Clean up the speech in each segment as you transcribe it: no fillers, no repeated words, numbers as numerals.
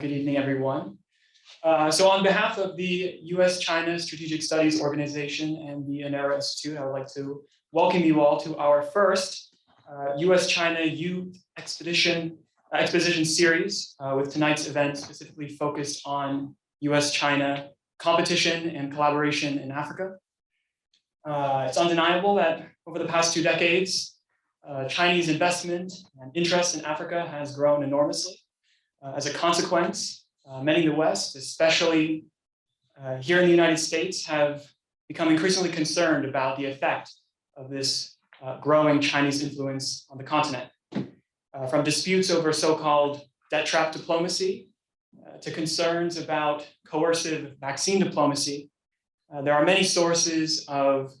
Good evening, everyone. So on behalf of the U.S. China Strategic Studies Organization and the Onero Institute, I would like to welcome you all to our first U.S. China Youth Exposition series with tonight's event specifically focused on U.S. China competition and collaboration in Africa. It's undeniable that over the past 2 decades, Chinese investment and interest in Africa has grown enormously. As a consequence, many in the West, especially here in the United States, have become increasingly concerned about the effect of this growing Chinese influence on the continent. From disputes over so-called debt trap diplomacy to concerns about coercive vaccine diplomacy, there are many sources of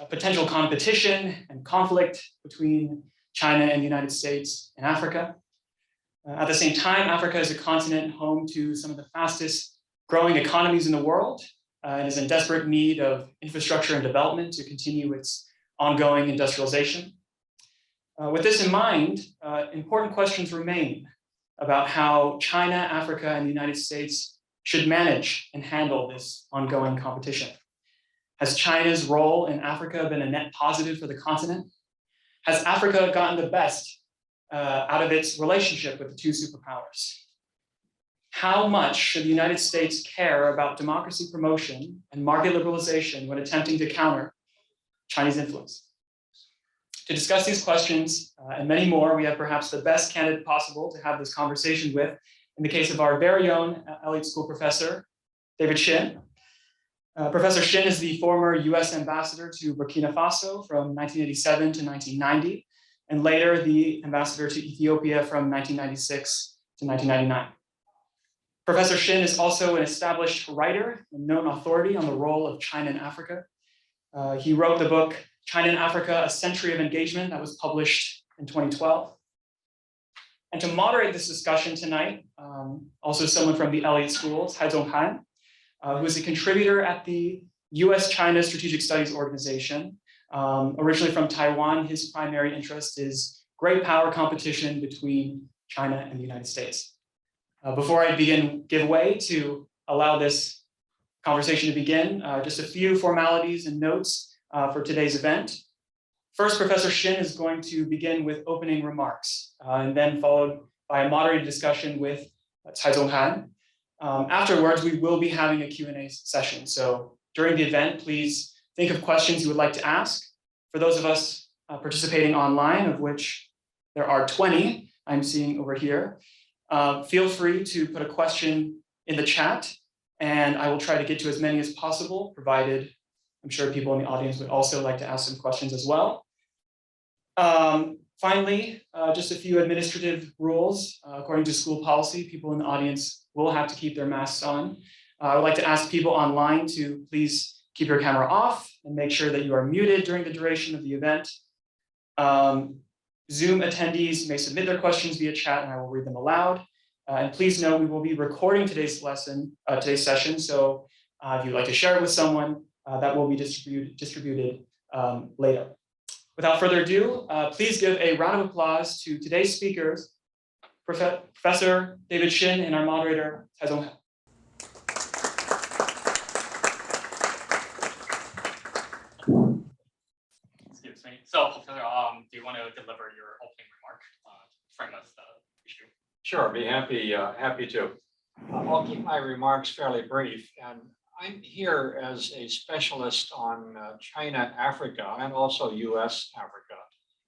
potential competition and conflict between China and the United States and Africa. At the same time, Africa is a continent home to some of the fastest growing economies in the world and is in desperate need of infrastructure and development to continue its ongoing industrialization. With this in mind, important questions remain about how China, Africa, and the United States should manage and handle this ongoing competition. Has China's role in Africa been a net positive for the continent? Has Africa gotten the best out of its relationship with the 2 superpowers? How much should the United States care about democracy promotion and market liberalization when attempting to counter Chinese influence? To discuss these questions and many more, we have perhaps the best candidate possible to have this conversation with, in the case of our very own Elliott School professor, David Shinn. Professor Shinn is the former U.S. Ambassador to Burkina Faso from 1987 to 1990. And later the ambassador to Ethiopia from 1996 to 1999. Professor Shinn is also an established writer and known authority on the role of China in Africa. He wrote the book, China and Africa, A Century of Engagement, that was published in 2012. And to moderate this discussion tonight, also someone from the Elliott School, Taichung City, who is a contributor at the U.S. China Strategic Studies Organization. Originally from Taiwan, his primary interest is great power competition between China and the United States. Before I give way to allow this conversation to begin, just a few formalities and notes for today's event. First, Professor Shinn is going to begin with opening remarks, and then followed by a moderated discussion with Taichung City. Afterwards, we will be having a Q&A session. So during the event, please think of questions you would like to ask. For those of us participating online, of which there are 20 I'm seeing over here, feel free to put a question in the chat, and I will try to get to as many as possible, provided I'm sure people in the audience would also like to ask some questions as well. Finally, just a few administrative rules. According to school policy, people in the audience will have to keep their masks on. I would like to ask people online to please keep your camera off and make sure that you are muted during the duration of the event. Zoom attendees may submit their questions via chat and I will read them aloud. And please know we will be recording today's session. So if you'd like to share it with someone, that will be distributed later. Without further ado, please give a round of applause to today's speakers, Professor David Shinn and our moderator, Taichung City. Excuse me. So, Professor, do you want to deliver your opening remark? Frame us the issue. Sure, I'd be happy to. I'll keep my remarks fairly brief, and I'm here as a specialist on China, Africa, and also U.S. Africa,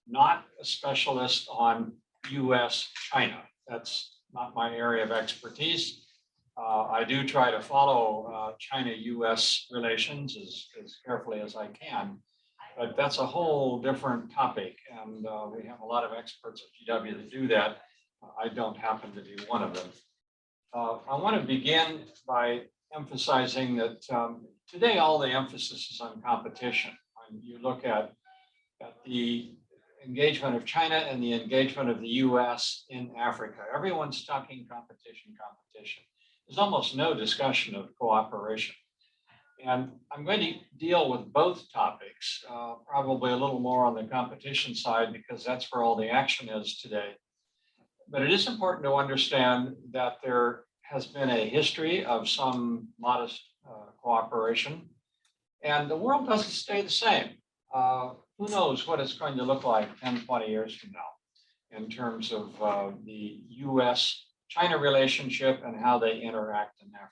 not a specialist on U.S. China. That's not my area of expertise. I do try to follow China-U.S. relations as carefully as I can, but that's a whole different topic, and we have a lot of experts at GW that do that. I don't happen to be one of them. I want to begin by emphasizing that today all the emphasis is on competition. When you look at the engagement of China and the engagement of the U.S. in Africa, everyone's talking competition. There's almost no discussion of cooperation. And I'm going to deal with both topics, probably a little more on the competition side because that's where all the action is today. But it is important to understand that there has been a history of some modest cooperation, and the world doesn't stay the same. Who knows what it's going to look like 10, 20 years from now in terms of the U.S. China relationship and how they interact in Africa.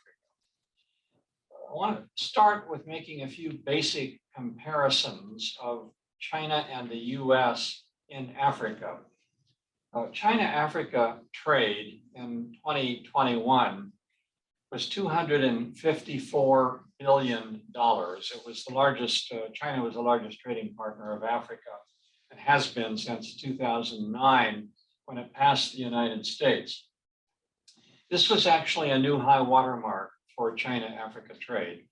I want to start with making a few basic comparisons of China and the U.S. in Africa. China-Africa trade in 2021 was $254 billion. It was the largest, China was the largest trading partner of Africa and has been since 2009 when it passed the United States. This was actually a new high watermark for China-Africa trade.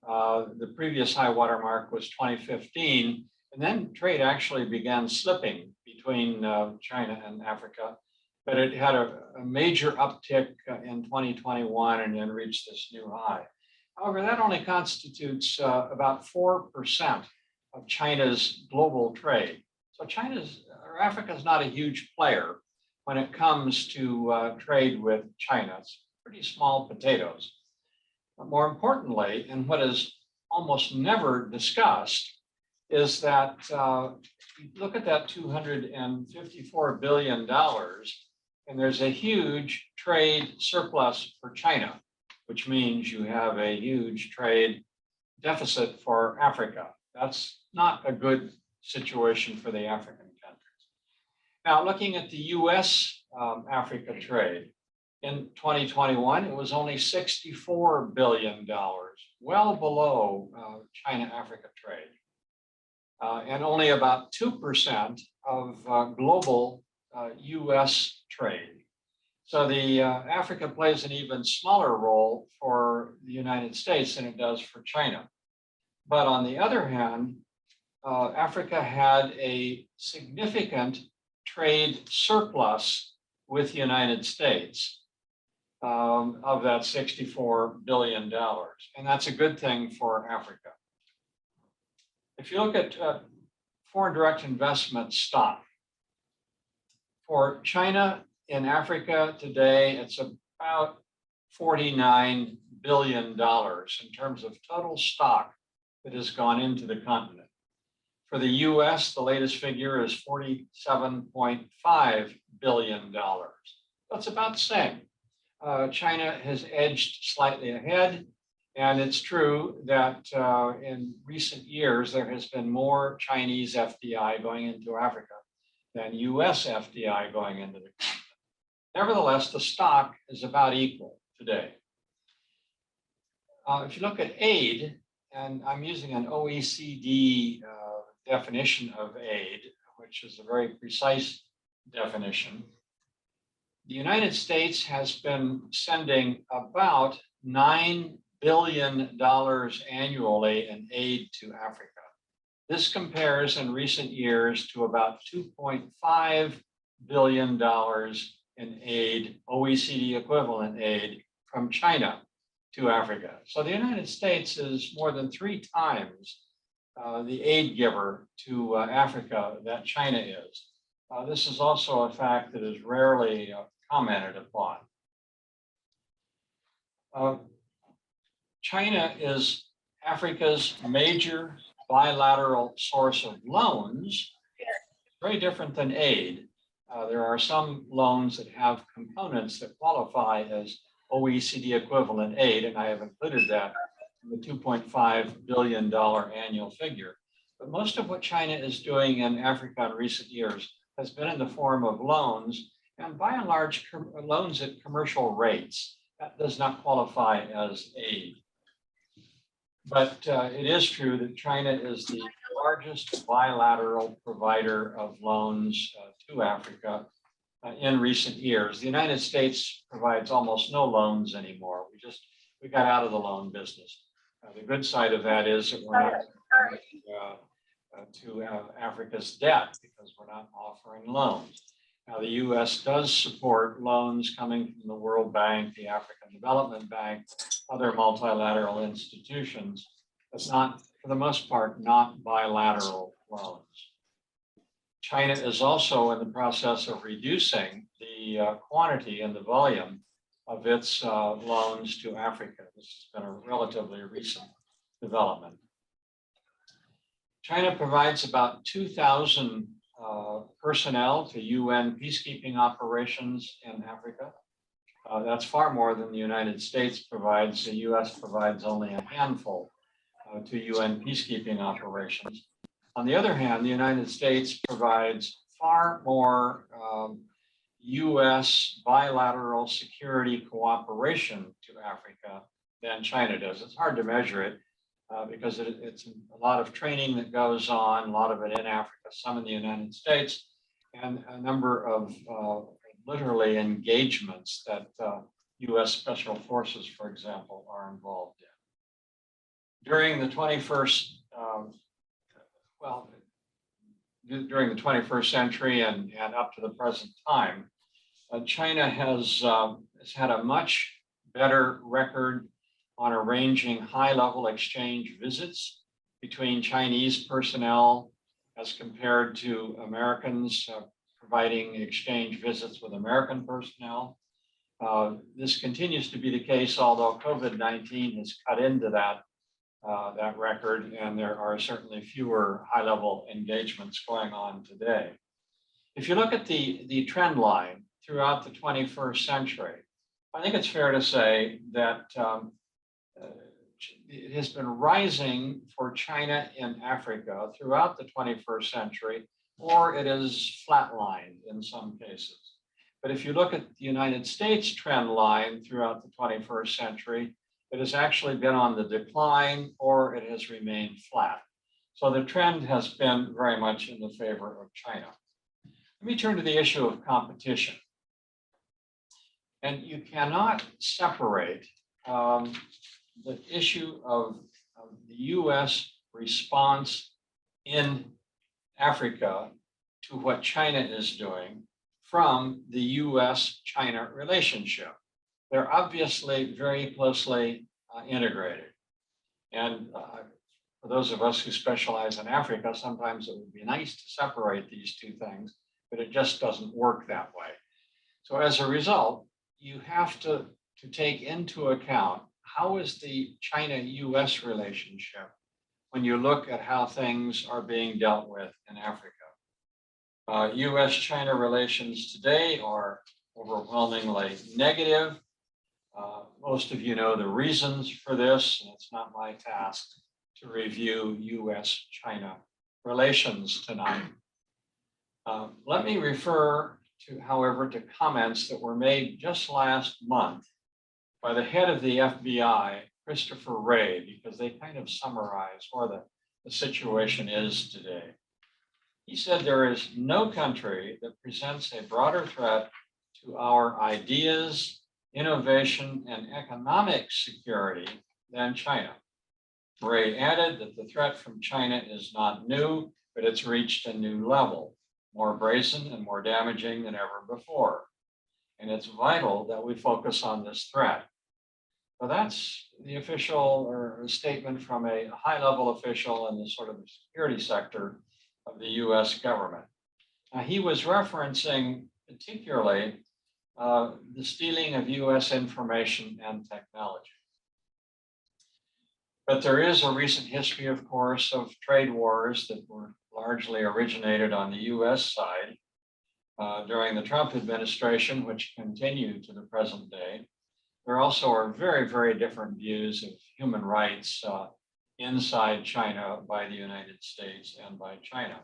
The previous high watermark was 2015, and then trade actually began slipping between China and Africa, but it had a major uptick in 2021 and then reached this new high. However, that only constitutes about 4% of China's global trade. So Africa is not a huge player when it comes to trade with China. It's pretty small potatoes. But more importantly, and what is almost never discussed, is that look at that $254 billion, and there's a huge trade surplus for China, which means you have a huge trade deficit for Africa. That's not a good situation for the African countries. Now, looking at the U.S. Africa trade, in 2021, it was only $64 billion, well below China-Africa trade, and only about 2% of global U.S. trade. So the Africa plays an even smaller role for the United States than it does for China. But on the other hand, Africa had a significant trade surplus with the United States of that $64 billion. And that's a good thing for Africa. If you look at foreign direct investment stock, for China in Africa today, it's about $49 billion in terms of total stock that has gone into the continent. For the US, the latest figure is $47.5 billion. That's about the same. China has edged slightly ahead, and it's true that in recent years, there has been more Chinese FDI going into Africa than US FDI going into the continent. Nevertheless, the stock is about equal today. If you look at aid, and I'm using an OECD definition of aid, which is a very precise definition, the United States has been sending about $9 billion annually in aid to Africa. This compares in recent years to about $2.5 billion in aid, OECD equivalent aid from China to Africa. So the United States is more than 3 times the aid giver to Africa that China is. This is also a fact that is rarely commented upon. China is Africa's major bilateral source of loans, very different than aid. There are some loans that have components that qualify as OECD equivalent aid, and I have included that in the $2.5 billion annual figure. But most of what China is doing in Africa in recent years has been in the form of loans, and by and large, loans at commercial rates. That does not qualify as aid. But it is true that China is the largest bilateral provider of loans to Africa in recent years. The United States provides almost no loans anymore. We got out of the loan business. The good side of that is that we're not to Africa's debt because we're not offering loans. Now, the U.S. does support loans coming from the World Bank, the African Development Bank, other multilateral institutions. It's not, for the most part, not bilateral loans. China is also in the process of reducing the quantity and the volume of its loans to Africa. This has been a relatively recent development. China provides about 2,000 personnel to UN peacekeeping operations in Africa. That's far more than the United States provides. The US provides only a handful to UN peacekeeping operations. On the other hand, the United States provides far more US bilateral security cooperation to Africa than China does. It's hard to measure it because it's a lot of training that goes on, a lot of it in Africa, some in the United States, and a number of literally engagements that US Special Forces, for example, are involved in. During the 21st during the 21st century and up to the present time, China has had a much better record on arranging high-level exchange visits between Chinese personnel as compared to Americans providing exchange visits with American personnel. This continues to be the case, although COVID-19 has cut into that record, and there are certainly fewer high-level engagements going on today. If you look at the trend line throughout the 21st century, I think it's fair to say that it has been rising for China in Africa throughout the 21st century, or it is flatlined in some cases. But if you look at the United States trend line throughout the 21st century, it has actually been on the decline or it has remained flat. So the trend has been very much in the favor of China. Let me turn to the issue of competition. And you cannot separate the issue of the US response in Africa to what China is doing from the US-China relationship. They're obviously very closely integrated. And for those of us who specialize in Africa, sometimes it would be nice to separate these two things, but it just doesn't work that way. So as a result, you have to take into account how is the China-US relationship when you look at how things are being dealt with in Africa. US-China relations today are overwhelmingly negative. Most of you know the reasons for this, and it's not my task to review US-China relations tonight. Let me refer to, however, to comments that were made just last month by the head of the FBI, Christopher Wray, because they kind of summarize where the situation is today. He said there is no country that presents a broader threat to our ideas, innovation, and economic security than China. Wray added that the threat from China is not new, but it's reached a new level, more brazen and more damaging than ever before. And it's vital that we focus on this threat. So that's the official or statement from a high-level official in the sort of security sector of the US government. Now, he was referencing particularly the stealing of US information and technology. But there is a recent history, of course, of trade wars that were largely originated on the US side during the Trump administration, which continue to the present day. There also are very, very different views of human rights inside China by the United States and by China.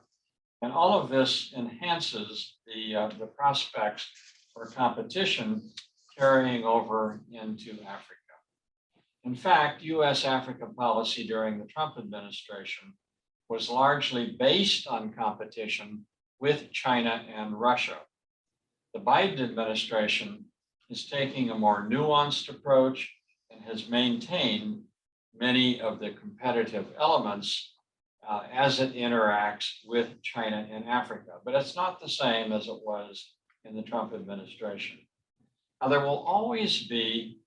And all of this enhances the prospects for competition carrying over into Africa. In fact, US-Africa policy during the Trump administration was largely based on competition with China and Russia. The Biden administration is taking a more nuanced approach and has maintained many of the competitive elements as it interacts with China and Africa. But it's not the same as it was in the Trump administration. Now, there will always be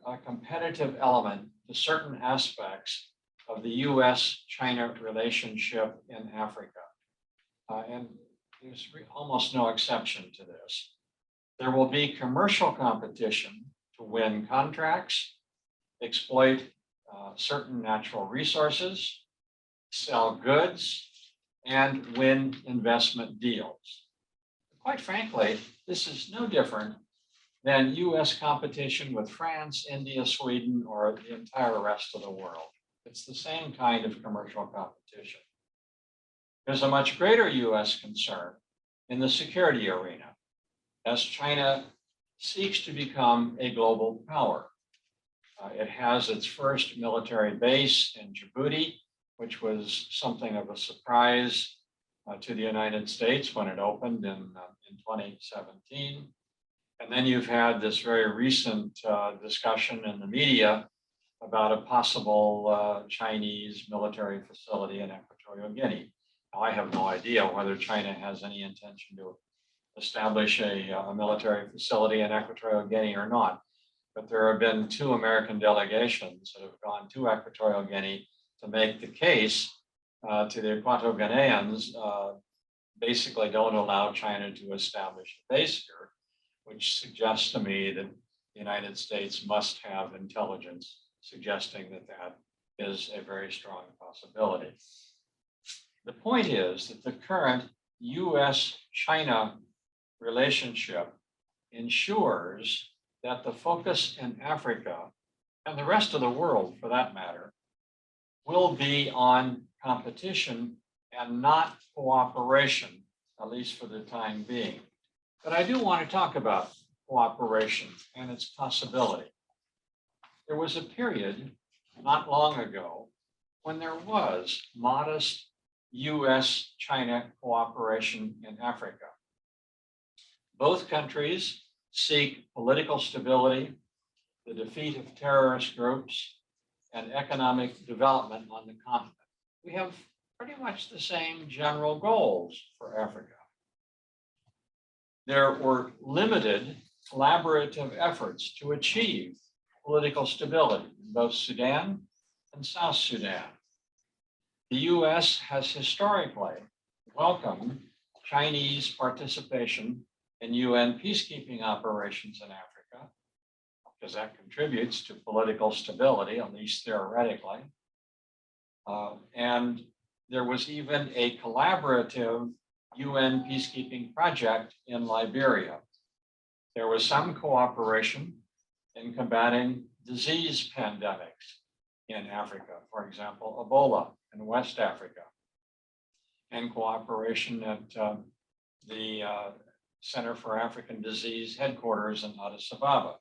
a competitive element to certain aspects of the US-China relationship in Africa. and there's almost no exception to this. There will be commercial competition to win contracts, exploit certain natural resources, sell goods, and win investment deals. Quite frankly, this is no different than US competition with France, India, Sweden, or the entire rest of the world. It's the same kind of commercial competition. There's a much greater US concern in the security arena as China seeks to become a global power. It has its first military base in Djibouti, which was something of a surprise to the United States when it opened in 2017. And then you've had this very recent discussion in the media about a possible Chinese military facility in Equatorial Guinea. Now, I have no idea whether China has any intention to establish a military facility in Equatorial Guinea or not. But there have been 2 American delegations that have gone to Equatorial Guinea to make the case to the Equatorial Guineans basically don't allow China to establish a base here, which suggests to me that the United States must have intelligence suggesting that that is a very strong possibility. The point is that the current US-China relationship ensures that the focus in Africa, and the rest of the world for that matter, will be on competition and not cooperation, at least for the time being. But I do want to talk about cooperation and its possibility. There was a period not long ago when there was modest US-China cooperation in Africa. Both countries seek political stability, the defeat of terrorist groups, and economic development on the continent. We have pretty much the same general goals for Africa. There were limited collaborative efforts to achieve political stability in both Sudan and South Sudan. The US has historically welcomed Chinese participation in UN peacekeeping operations in Africa, because that contributes to political stability, at least theoretically. And there was even a collaborative UN peacekeeping project in Liberia. There was some cooperation in combating disease pandemics in Africa, for example, Ebola in West Africa, and cooperation at the Center for African Disease headquarters in Addis Ababa.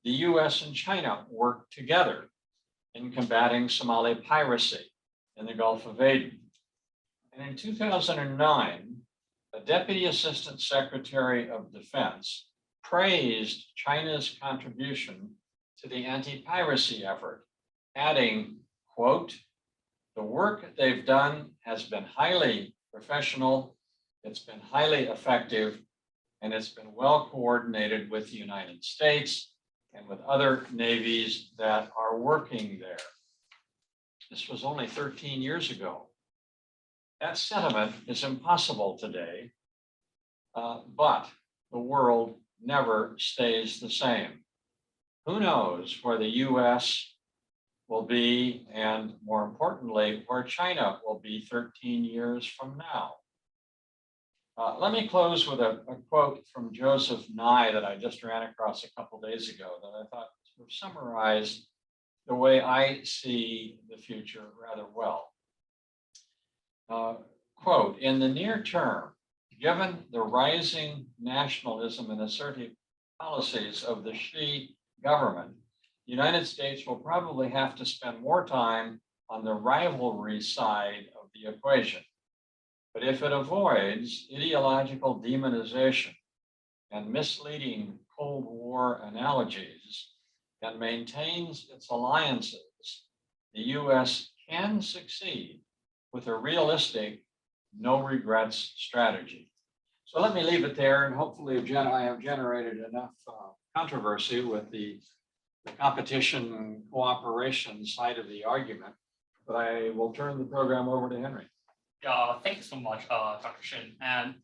The US and China worked together in combating Somali piracy in the Gulf of Aden. And in 2009, a Deputy Assistant Secretary of Defense praised China's contribution to the anti-piracy effort, adding, quote, "The work they've done has been highly professional, it's been highly effective, and it's been well coordinated with the United States and with other navies that are working there." This was only 13 years ago. That sentiment is impossible today, but the world never stays the same. Who knows where the US will be, and more importantly, where China will be 13 years from now. Let me close with a quote from Joseph Nye that I just ran across a couple days ago that I thought sort of summarized the way I see the future rather well. Quote, "In the near term, given the rising nationalism and assertive policies of the Xi government, the United States will probably have to spend more time on the rivalry side of the equation. But if it avoids ideological demonization and misleading Cold War analogies and maintains its alliances, the US can succeed with a realistic, no regrets strategy." So let me leave it there, and hopefully I have generated enough controversy with the competition and cooperation side of the argument, but I will turn the program over to Henry. Thank you so much, Dr. Shinn. And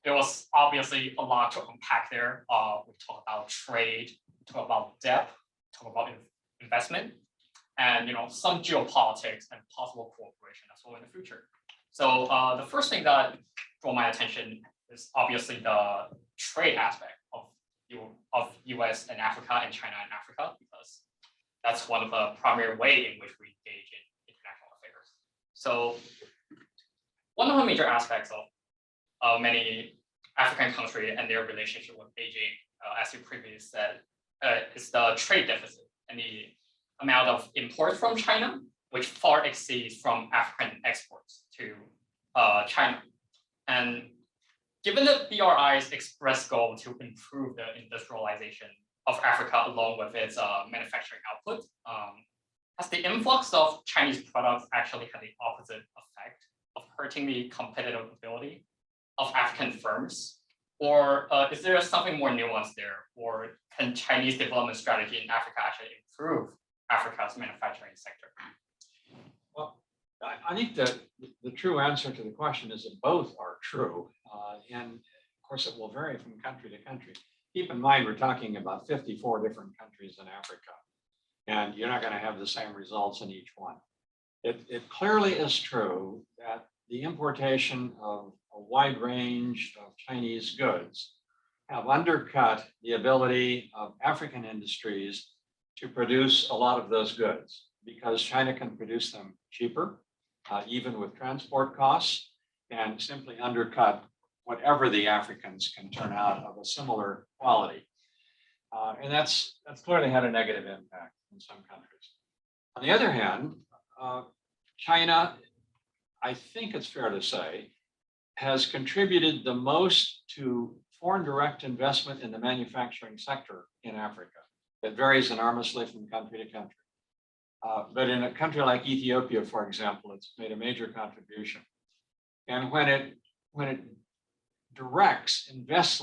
there was obviously a lot to unpack there. We talked about trade, talk about debt, talk about investment, and some geopolitics and possible cooperation as well in the future. So the first thing that drew my attention is obviously the trade aspect of US and Africa and China and Africa, because that's one of the primary way in which we engage in international affairs. So one of the major aspects of many African countries and their relationship with Beijing, as you previously said, is the trade deficit and the amount of imports from China, which far exceeds from African exports to China. And given the BRI's express goal to improve the industrialization of Africa along with its manufacturing output, has the influx of Chinese products actually had the opposite effect of hurting the competitive ability of African firms? Or is there something more nuanced there? Or can Chinese development strategy in Africa actually improve Africa's manufacturing sector? Well, I think that the true answer to the question is that both are true. And of course, it will vary from country to country. Keep in mind, we're talking about 54 different countries in Africa, and you're not going to have the same results in each one. It clearly is true that the importation of a wide range of Chinese goods have undercut the ability of African industries to produce a lot of those goods, because China can produce them cheaper, even with transport costs, and simply undercut whatever the Africans can turn out of a similar quality. And that's clearly had a negative impact in some countries. On the other hand, China, I think it's fair to say, has contributed the most to foreign direct investment in the manufacturing sector in Africa. It varies enormously from country to country. But in a country like Ethiopia, for example, it's made a major contribution. And when it invests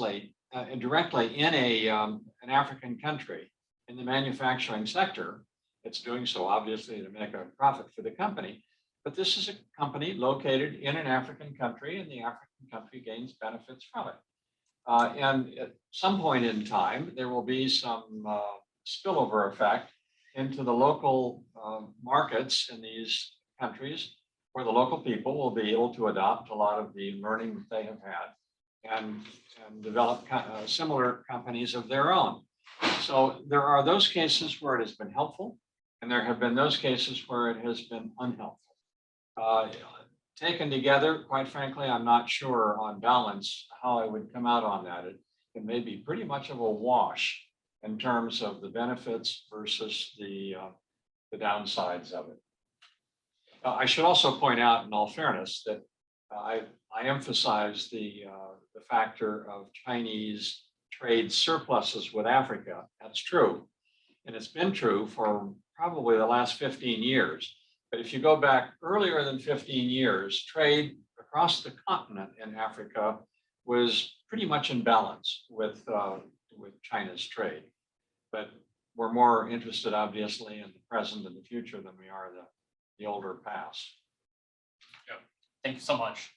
directly in an African country in the manufacturing sector, it's doing so obviously to make a profit for the company. But this is a company located in an African country, and the African country gains benefits from it. And at some point in time, there will be some spillover effect into the local markets in these countries, where the local people will be able to adopt a lot of the learning that they have had and develop similar companies of their own. So there are those cases where it has been helpful, and there have been those cases where it has been unhelpful. Taken together, quite frankly, I'm not sure on balance how I would come out on that. It may be pretty much of a wash in terms of the benefits versus the downsides of it. I should also point out, in all fairness, that I emphasize the factor of Chinese trade surpluses with Africa. That's true, and it's been true for probably the last 15 years. But if you go back earlier than 15 years, trade across the continent in Africa was pretty much in balance with China's trade. But we're more interested, obviously, in the present and the future than we are the older past. Yeah, thank you so much.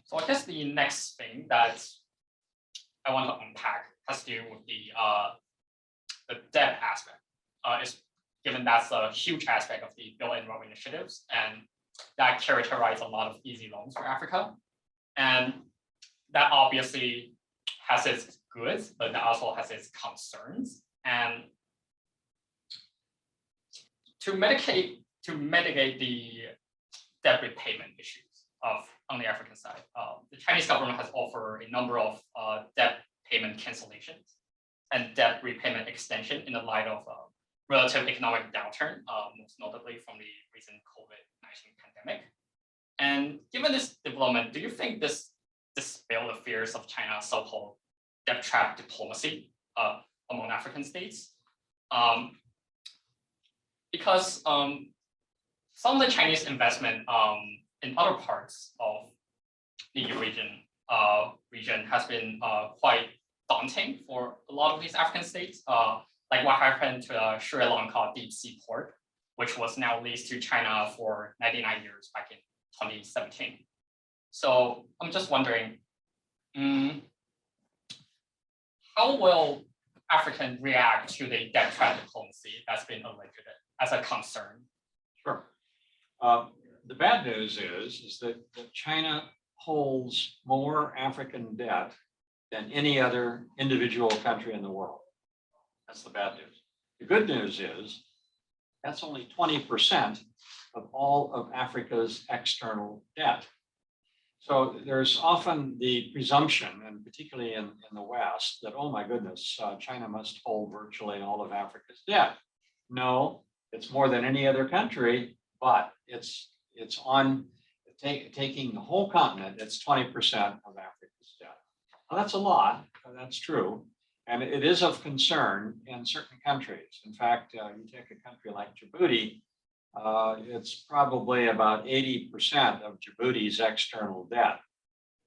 So I guess the next thing that I want to unpack has to do with the debt aspect. Is given that's a huge aspect of the Belt and Road initiatives, and that characterize a lot of easy loans for Africa. And that obviously has its goods, but that also has its concerns. And to mitigate the debt repayment issues on the African side, the Chinese government has offered a number of debt payment cancellations and debt repayment extension in the light of relative economic downturn, most notably from the recent COVID-19 pandemic. And given this development, do you think this dispelled the fears of China's so-called debt trap diplomacy among African states? Because some of the Chinese investment in other parts of the region has been quite daunting for a lot of these African states. Like what happened to Sri Lanka deep sea port, which was now leased to China for 99 years back in 2017. So I'm just wondering, how will African react to the debt trap diplomacy that's been alleged as a concern? Sure. The bad news is that China holds more African debt than any other individual country in the world. That's the bad news. The good news is that's only 20% of all of Africa's external debt. So there's often the presumption, and particularly in the West, that, oh my goodness, China must hold virtually all of Africa's debt. No, it's more than any other country, but it's on taking the whole continent, it's 20% of Africa's debt. Now, that's a lot, that's true. And it is of concern in certain countries. In fact, you take a country like Djibouti, it's probably about 80% of Djibouti's external debt.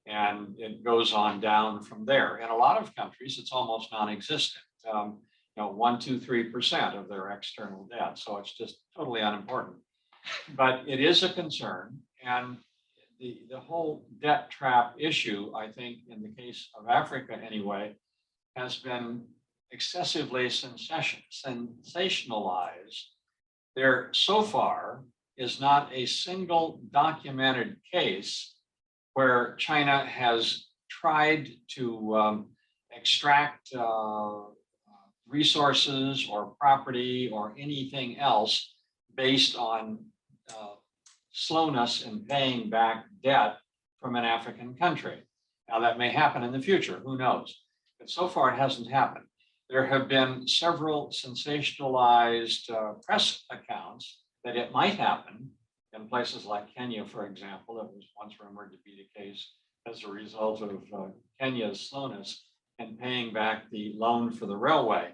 And it goes on down from there. In a lot of countries, it's almost non-existent. 1, 2, 3% of their external debt. So it's just totally unimportant. But it is a concern. And the whole debt trap issue, I think, in the case of Africa anyway, has been excessively sensationalized. There so far is not a single documented case where China has tried to extract resources or property or anything else based on slowness in paying back debt from an African country. Now that may happen in the future, who knows? But so far it hasn't happened. There have been several sensationalized press accounts that it might happen in places like Kenya, for example. That was once rumored to be the case as a result of Kenya's slowness in paying back the loan for the railway,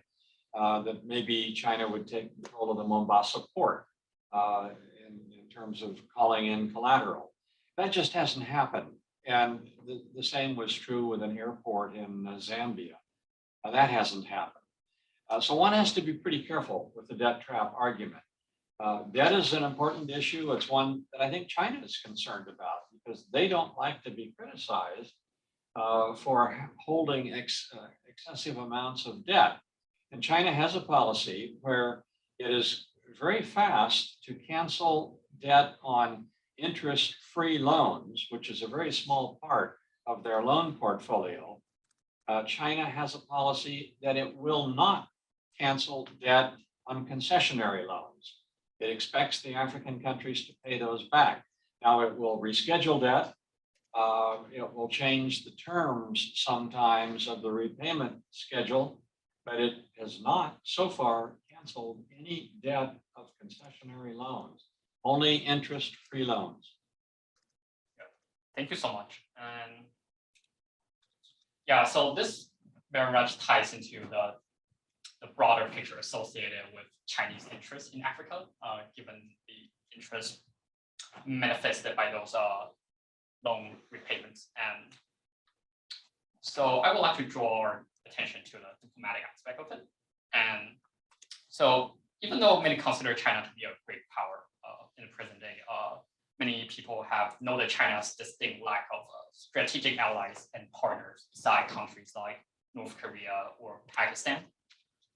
that maybe China would take control of the Mombasa port in terms of calling in collateral. That just hasn't happened. And the same was true with an airport in Zambia. That hasn't happened. So one has to be pretty careful with the debt trap argument. Debt is an important issue. It's one that I think China is concerned about because they don't like to be criticized for holding excessive amounts of debt. And China has a policy where it is very fast to cancel debt on interest-free loans, which is a very small part of their loan portfolio. China has a policy that it will not cancel debt on concessionary loans. It expects the African countries to pay those back. Now it will reschedule debt. It will change the terms sometimes of the repayment schedule, but it has not so far canceled any debt of concessionary loans, only interest-free loans. Thank you so much. And yeah, so this very much ties into the broader picture associated with Chinese interest in Africa, given the interest manifested by those loan repayments. And so I would like to draw our attention to the diplomatic aspect of it. And so even though many consider China to be a great power in the present day, many people have noted China's distinct lack of strategic allies and partners beside countries like North Korea or Pakistan.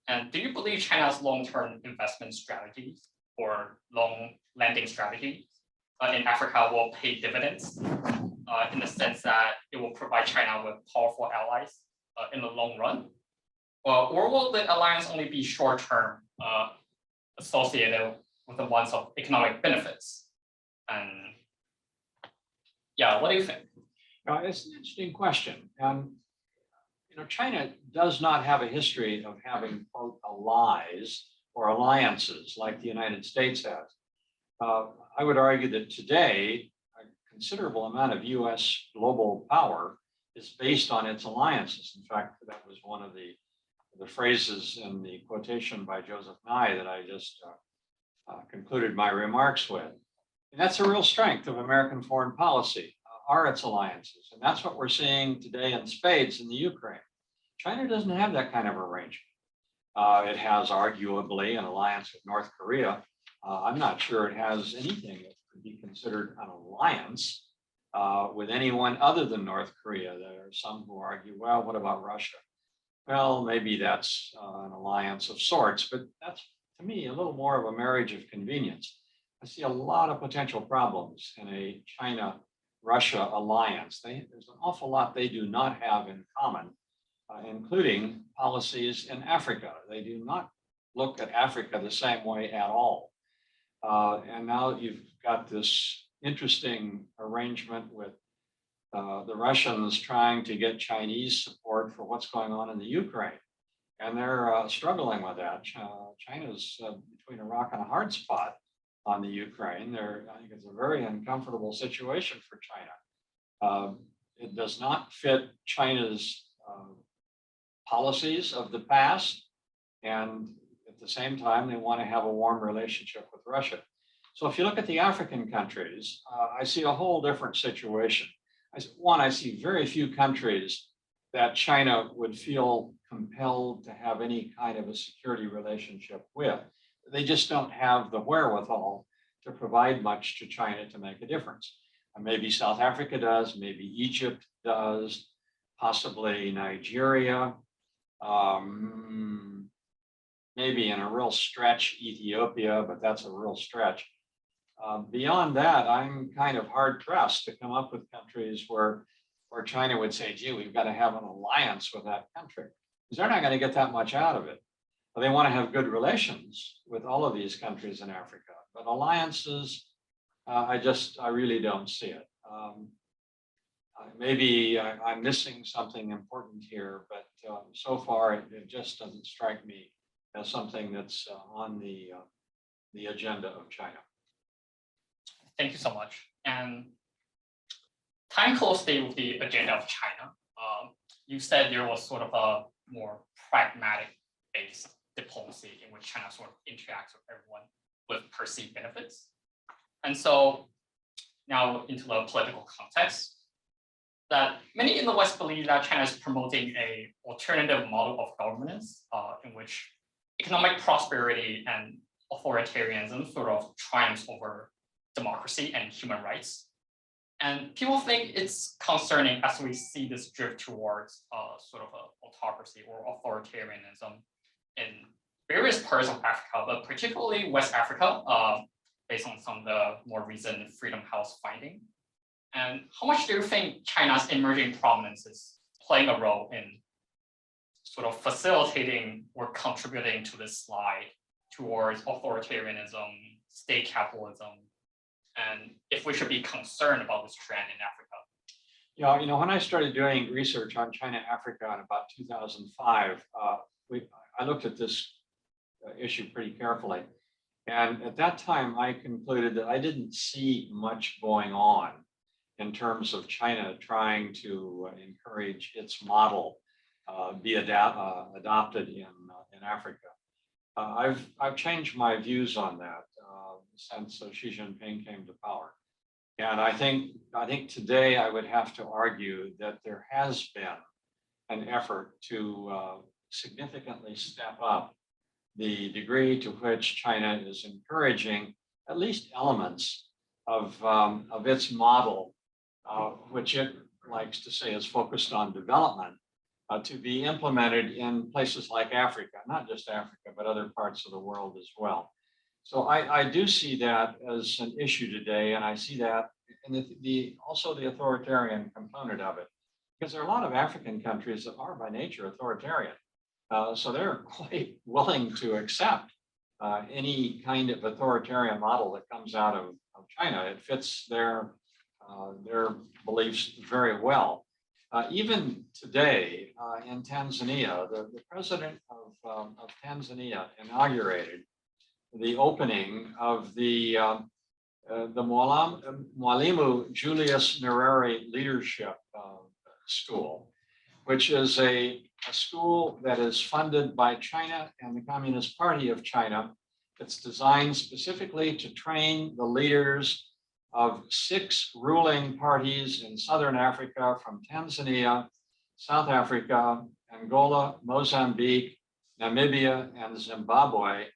And do you believe China's long-term investment strategies or loan lending strategies in Africa will pay dividends in the sense that it will provide China with powerful allies in the long run? Or will the alliance only be short-term associated with the ones of economic benefits? And yeah, what do you think? It's an interesting question. China does not have a history of having, quote, allies or alliances like the United States has. I would argue that today, a considerable amount of U.S. global power is based on its alliances. In fact, that was one of the phrases in the quotation by Joseph Nye that I just concluded my remarks with. And that's a real strength of American foreign policy, are its alliances. And that's what we're seeing today in spades in the Ukraine. China doesn't have that kind of arrangement. It has arguably an alliance with North Korea. I'm not sure it has anything could be considered an alliance with anyone other than North Korea. There are some who argue, well, what about Russia? Well, maybe that's an alliance of sorts, but that's, to me, a little more of a marriage of convenience. I see a lot of potential problems in a China-Russia alliance. There's an awful lot they do not have in common, including policies in Africa. They do not look at Africa the same way at all. And now you've got this interesting arrangement with the Russians trying to get Chinese support for what's going on in the Ukraine. And they're struggling with that. China's between a rock and a hard spot on the Ukraine. I think it's a very uncomfortable situation for China. It does not fit China's policies of the past. And at the same time, they want to have a warm relationship with Russia. So if you look at the African countries, I see a whole different situation. I see very few countries that China would feel compelled to have any kind of a security relationship with. They just don't have the wherewithal to provide much to China to make a difference. And maybe South Africa does, maybe Egypt does, possibly Nigeria, maybe in a real stretch, Ethiopia, but that's a real stretch. Beyond that, I'm kind of hard pressed to come up with countries where China would say, gee, we've got to have an alliance with that country, because they're not going to get that much out of it. But they want to have good relations with all of these countries in Africa. But alliances, I really don't see it. Maybe I'm missing something important here, but so far it just doesn't strike me as something that's on the agenda of China. Thank you so much. And tying closely with the agenda of China, you said there was sort of a more pragmatic-based diplomacy in which China sort of interacts with everyone with perceived benefits. And so now into the political context, that many in the West believe that China is promoting an alternative model of governance in which economic prosperity and authoritarianism sort of triumphs over democracy and human rights. And people think it's concerning as we see this drift towards sort of an autocracy or authoritarianism in various parts of Africa, but particularly West Africa, based on some of the more recent Freedom House finding. And how much do you think China's emerging prominence is playing a role in sort of facilitating or contributing to this slide towards authoritarianism, state capitalism, and if we should be concerned about this trend in Africa? Yeah, when I started doing research on China, Africa in about 2005, I looked at this issue pretty carefully. And at that time, I concluded that I didn't see much going on in terms of China trying to encourage its model be adopted in Africa. I've changed my views on that since Xi Jinping came to power. And I think today I would have to argue that there has been an effort to significantly step up the degree to which China is encouraging at least elements of its model, which it likes to say is focused on development, to be implemented in places like Africa, not just Africa, but other parts of the world as well. So I do see that as an issue today, and I see that in also the authoritarian component of it, because there are a lot of African countries that are by nature authoritarian. So they're quite willing to accept any kind of authoritarian model that comes out of China. It fits their beliefs very well. Even today in Tanzania, the president of Tanzania inaugurated the opening of the Mwalimu Julius Nyerere Leadership School, which is a school that is funded by China and the Communist Party of China. It's designed specifically to train the leaders of 6 ruling parties in Southern Africa, from Tanzania, South Africa, Angola, Mozambique, Namibia, and Zimbabwe.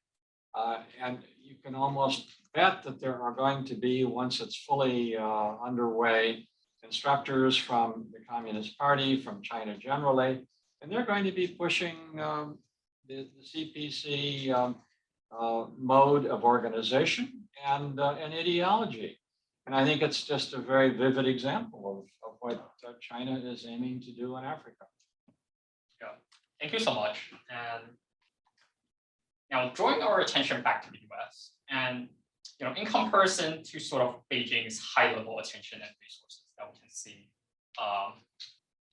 And you can almost bet that there are going to be, once it's fully underway, instructors from the Communist Party, from China generally, and they're going to be pushing the CPC mode of organization and ideology. And I think it's just a very vivid example of what China is aiming to do in Africa. Yeah, thank you so much. And now drawing our attention back to the US, and in comparison to sort of Beijing's high-level attention and resources that we can see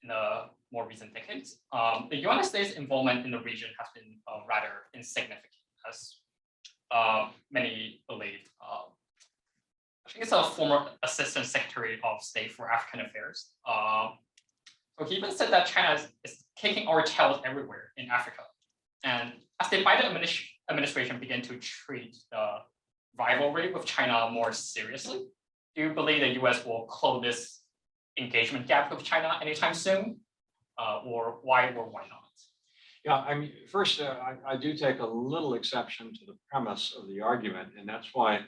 in the more recent decades, the United States involvement in the region has been rather insignificant, as many believe. I think it's a former Assistant Secretary of State for African Affairs. So he even said that China is kicking our tails everywhere in Africa. And as the Biden administration began to treat the rivalry with China more seriously, do you believe the US will close this engagement gap with China anytime soon? Or why not? Yeah, I mean, first, I do take a little exception to the premise of the argument, and that's why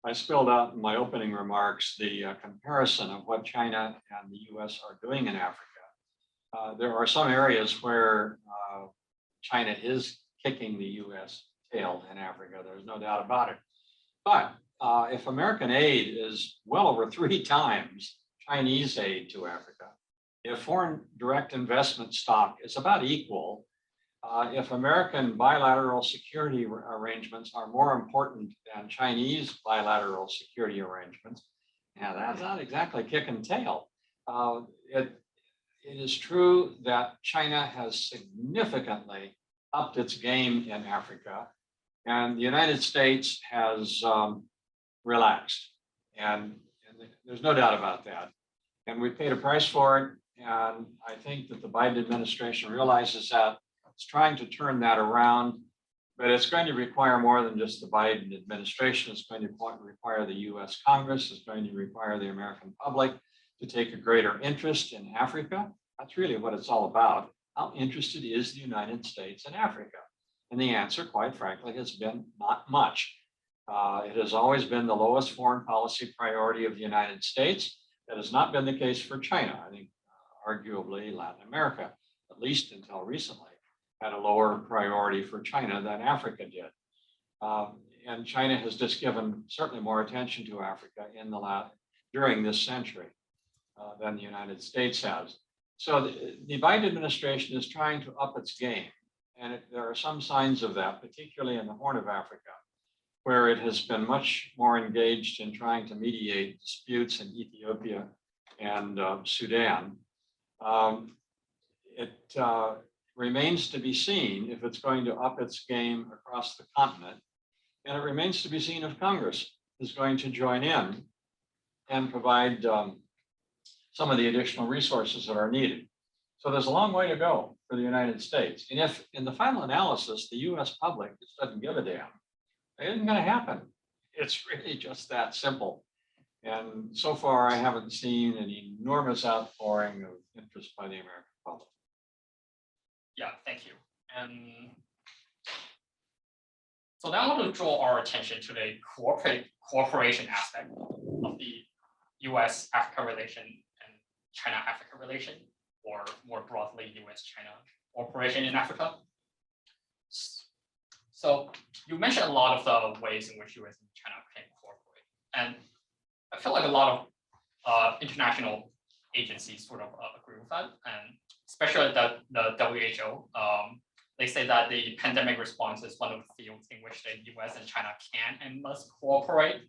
I spelled out in my opening remarks the comparison of what China and the US are doing in Africa. There are some areas where China is kicking the US tail in Africa. There's no doubt about it. But if American aid is well over 3 times Chinese aid to Africa, if foreign direct investment stock is about equal, if American bilateral security arrangements are more important than Chinese bilateral security arrangements, yeah, that's not exactly kicking tail. It is true that China has significantly upped its game in Africa, and the United States has relaxed, and there's no doubt about that. And we paid a price for it, and I think that the Biden administration realizes that. It's trying to turn that around, but it's going to require more than just the Biden administration. It's going to require the US Congress. It's going to require the American public to take a greater interest in Africa. That's really what it's all about. How interested is the United States in Africa? And the answer, quite frankly, has been not much. It has always been the lowest foreign policy priority of the United States. That has not been the case for China. I think arguably Latin America, at least until recently, had a lower priority for China than Africa did. And China has just given certainly more attention to Africa during this century than the United States has. So the Biden administration is trying to up its game. And there are some signs of that, particularly in the Horn of Africa, where it has been much more engaged in trying to mediate disputes in Ethiopia and Sudan. It remains to be seen if it's going to up its game across the continent. And it remains to be seen if Congress is going to join in and provide some of the additional resources that are needed. So there's a long way to go for the United States. And if in the final analysis, the US public just doesn't give a damn, it isn't going to happen. It's really just that simple. And so far, I haven't seen an enormous outpouring of interest by the American public. Yeah, thank you. So now I want to draw our attention to the cooperation aspect of the US-Africa relation and China-Africa relation, or more broadly, US-China cooperation in Africa. So you mentioned a lot of the ways in which US and China can cooperate. And I feel like a lot of international agencies sort of agree with that, and especially the WHO. They say that the pandemic response is one of the fields in which the US and China can and must cooperate.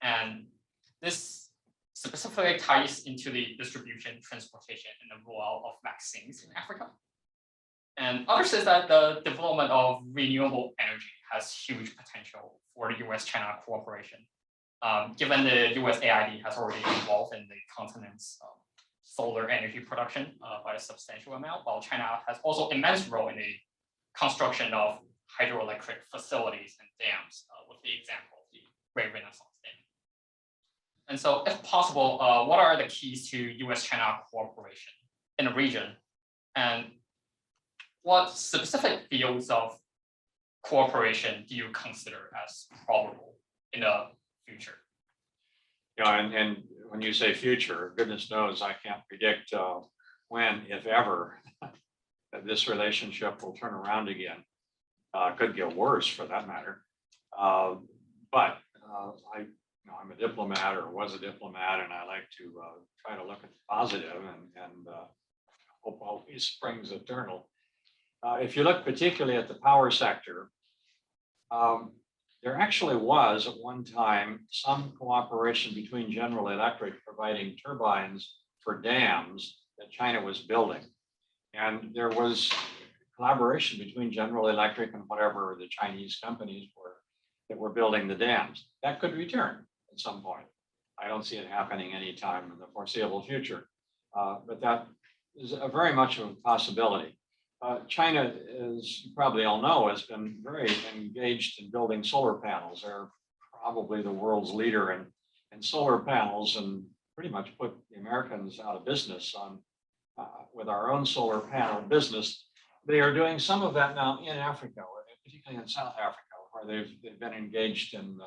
And this specifically ties into the distribution, transportation, and the rollout of vaccines in Africa. And others say that the development of renewable energy has huge potential for the US-China cooperation, given the USAID has already involved in the continent's solar energy production by a substantial amount, while China has also immense role in the construction of hydroelectric facilities and dams, with the example of the Great Renaissance Dam. And so, if possible, what are the keys to US-China cooperation in the region? And what specific fields of cooperation do you consider as probable in the future? Yeah, and when you say future, goodness knows I can't predict when, if ever, that this relationship will turn around again. Could get worse for that matter. But I'm a diplomat or was a diplomat, and I like to try to look at the positive and hope always springs eternal. If you look particularly at the power sector, there actually was at one time some cooperation between General Electric providing turbines for dams that China was building. And there was collaboration between General Electric and whatever the Chinese companies were that were building the dams. That could return at some point. I don't see it happening anytime in the foreseeable future, but that is very much of a possibility. China, as you probably all know, has been very engaged in building solar panels. They're probably the world's leader in solar panels, and pretty much put the Americans out of business on with our own solar panel business. They are doing some of that now in Africa, particularly in South Africa, where they've been engaged in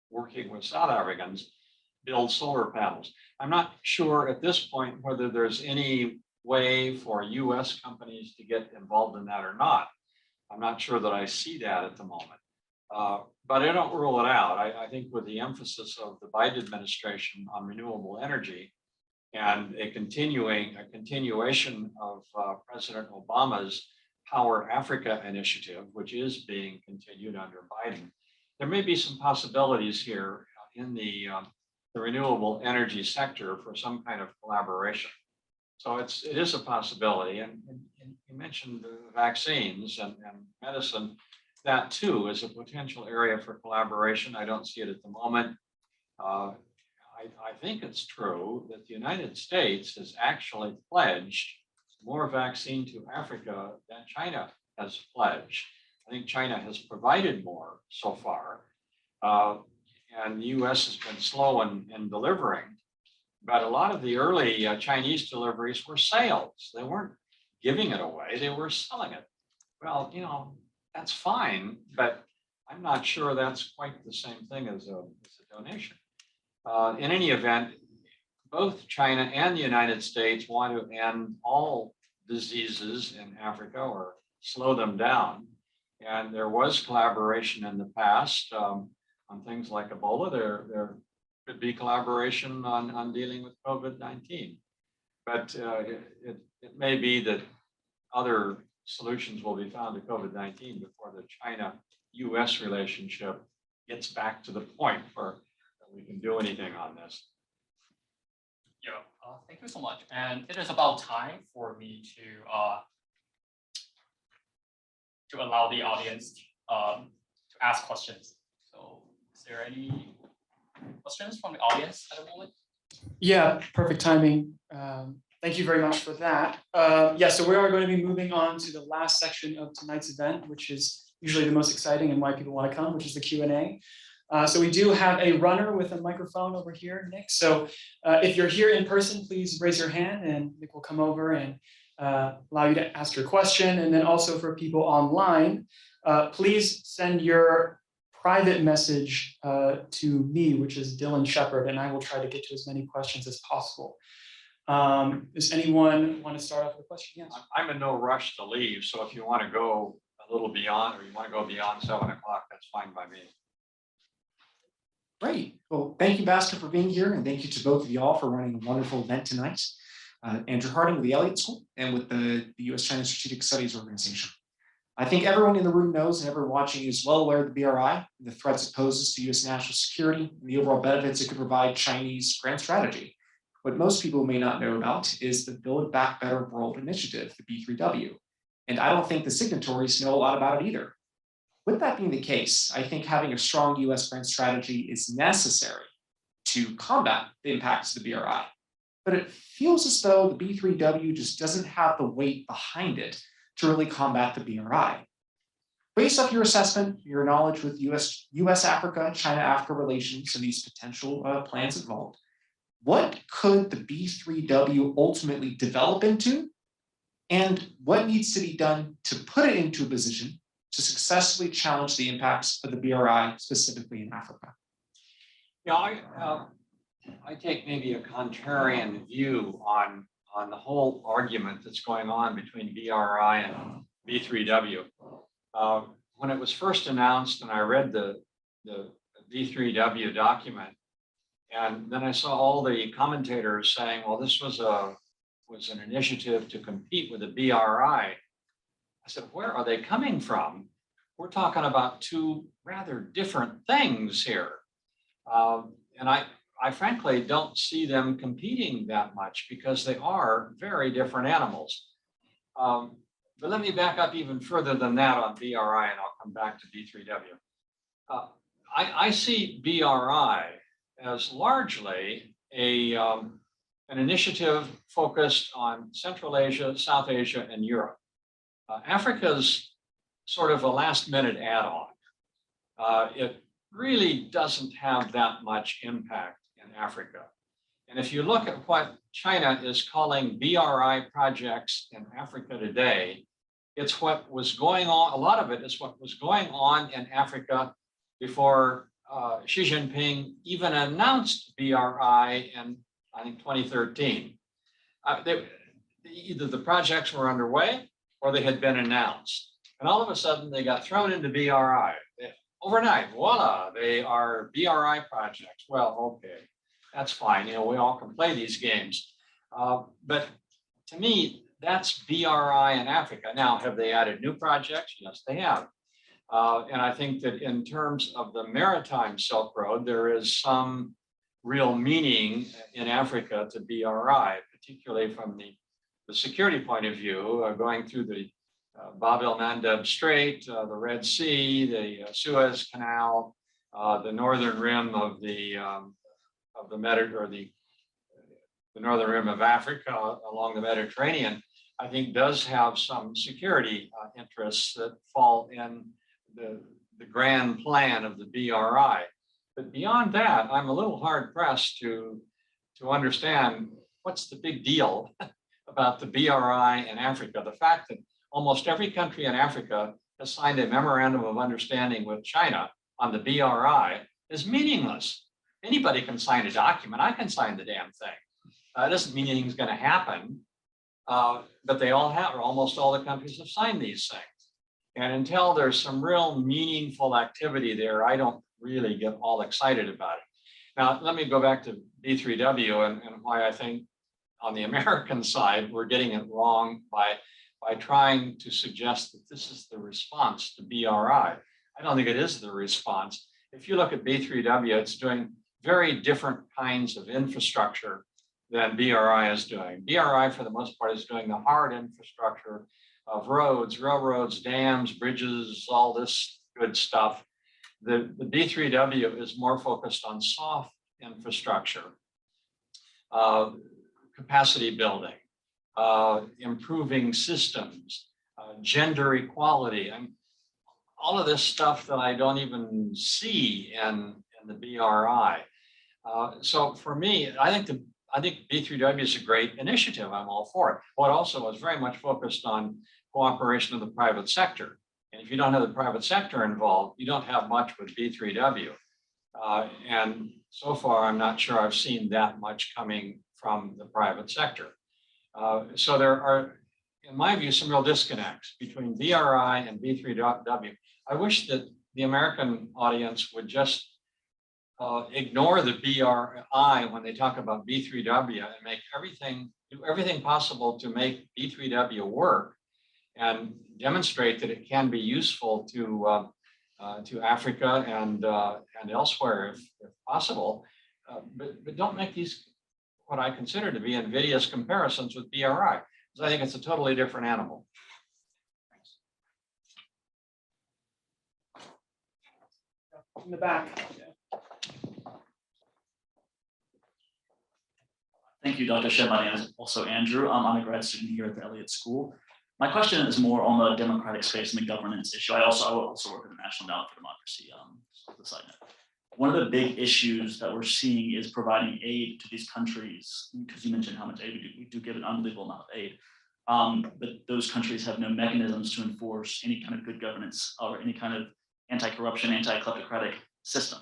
working with South Africans build solar panels. I'm not sure at this point whether there's any way for US companies to get involved in that or not. I'm not sure that I see that at the moment, but I don't rule it out. I think with the emphasis of the Biden administration on renewable energy and a continuation of President Obama's Power Africa initiative, which is being continued under Biden, there may be some possibilities here in the renewable energy sector for some kind of collaboration. So it is a possibility. And you mentioned the vaccines and medicine. That too is a potential area for collaboration. I don't see it at the moment. I think it's true that the United States has actually pledged more vaccine to Africa than China has pledged. I think China has provided more so far, and the US has been slow in delivering. But a lot of the early Chinese deliveries were sales. They weren't giving it away, they were selling it. Well, that's fine, but I'm not sure that's quite the same thing as a donation. In any event, both China and the United States want to end all diseases in Africa or slow them down. And there was collaboration in the past on things like Ebola. There could be collaboration on dealing with COVID-19. But it may be that other solutions will be found to COVID-19 before the China-US relationship gets back to the point where we can do anything on this. Yeah, thank you so much. And it is about time for me to allow the audience to ask questions. So is there any questions from the audience at the moment? Yeah, perfect timing. Thank you very much for that. Yeah, so we are going to be moving on to the last section of tonight's event, which is usually the most exciting and why people want to come, which is the Q&A. So we do have a runner with a microphone over here, Nick. So if you're here in person, please raise your hand and Nick will come over and allow you to ask your question. And then also for people online, please send your private message to me, which is Dylan Shepard, and I will try to get to as many questions as possible. Does anyone want to start off with a question? Yes. I'm in no rush to leave, so if you want to go a little beyond, or you want to go beyond 7 o'clock, that's fine by me. Great. Well, thank you, Ambassador, for being here, and thank you to both of y'all for running a wonderful event tonight. Andrew Harding with the Elliott School and with the U.S. China Strategic Studies Organization. I think everyone in the room knows and everyone watching is well aware of the BRI, the threats it poses to U.S. national security, and the overall benefits it could provide Chinese grand strategy. What most people may not know about is the Build Back Better World initiative, the B3W. And I don't think the signatories know a lot about it either. With that being the case, I think having a strong U.S. grand strategy is necessary to combat the impacts of the BRI. But it feels as though the B3W just doesn't have the weight behind it to really combat the BRI. Based off your assessment, your knowledge with US-Africa, China-Africa relations and these potential plans involved, what could the B3W ultimately develop into? And what needs to be done to put it into a position to successfully challenge the impacts of the BRI, specifically in Africa? Yeah, I take maybe a contrarian view on the whole argument that's going on between BRI and B3W. When it was first announced and I read the B3W document, and then I saw all the commentators saying, well, this was an initiative to compete with the BRI. I said, where are they coming from? We're talking about two rather different things here. And I frankly don't see them competing that much because they are very different animals. But let me back up even further than that on BRI, and I'll come back to B3W. I see BRI as largely an initiative focused on Central Asia, South Asia, and Europe. Africa's sort of a last-minute add-on. It really doesn't have that much impact in Africa. And if you look at what China is calling BRI projects in Africa today, it's what was going on, a lot of it is what was going on in Africa before Xi Jinping even announced BRI in, I think, 2013. Either the projects were underway or they had been announced. And all of a sudden they got thrown into BRI. Overnight, voila, they are BRI projects. Well, okay, that's fine. You know, we all can play these games. But to me, that's BRI in Africa. Now, have they added new projects? Yes, they have. And I think that in terms of the maritime Silk Road, there is some real meaning in Africa to BRI, particularly from the security point of view, going through the Bab el-Mandeb Strait, the Red Sea, the Suez Canal, the northern rim of the northern rim of Africa along the Mediterranean, I think does have some security interests that fall in the grand plan of the BRI. But beyond that, I'm a little hard pressed to understand what's the big deal about the BRI in Africa. The fact that almost every country in Africa has signed a memorandum of understanding with China on the BRI is meaningless. Anybody can sign a document. I can sign the damn thing. It doesn't mean anything's going to happen, but they all have, or almost all the countries have signed these things. And until there's some real meaningful activity there, I don't really get all excited about it. Now, let me go back to B3W and why I think on the American side, we're getting it wrong by trying to suggest that this is the response to BRI. I don't think it is the response. If you look at B3W, it's doing very different kinds of infrastructure than BRI is doing. BRI, for the most part, is doing the hard infrastructure of roads, railroads, dams, bridges, all this good stuff. The B3W is more focused on soft infrastructure, capacity building, improving systems, gender equality, and all of this stuff that I don't even see in the BRI. So for me, I think B3W is a great initiative. I'm all for it. What also is very much focused on cooperation of the private sector. And if you don't have the private sector involved, you don't have much with B3W. And so far, I'm not sure I've seen that much coming from the private sector. So there are, in my view, some real disconnects between BRI and B3W. I wish that the American audience would just ignore the BRI when they talk about B3W and make do everything possible to make B3W work and demonstrate that it can be useful to Africa and elsewhere if possible. But don't make these what I consider to be invidious comparisons with BRI, because I think it's a totally different animal. Thanks. In the back. Thank you, Dr. Shinn. My name is also Andrew. I'm a grad student here at the Elliott School. My question is more on the democratic space and the governance issue. I also work at the National Endowment for Democracy, the side note. One of the big issues that we're seeing is providing aid to these countries, because you mentioned how much aid we do give an unbelievable amount of aid. but those countries have no mechanisms to enforce any kind of good governance or any kind of anti-corruption, anti-kleptocratic system.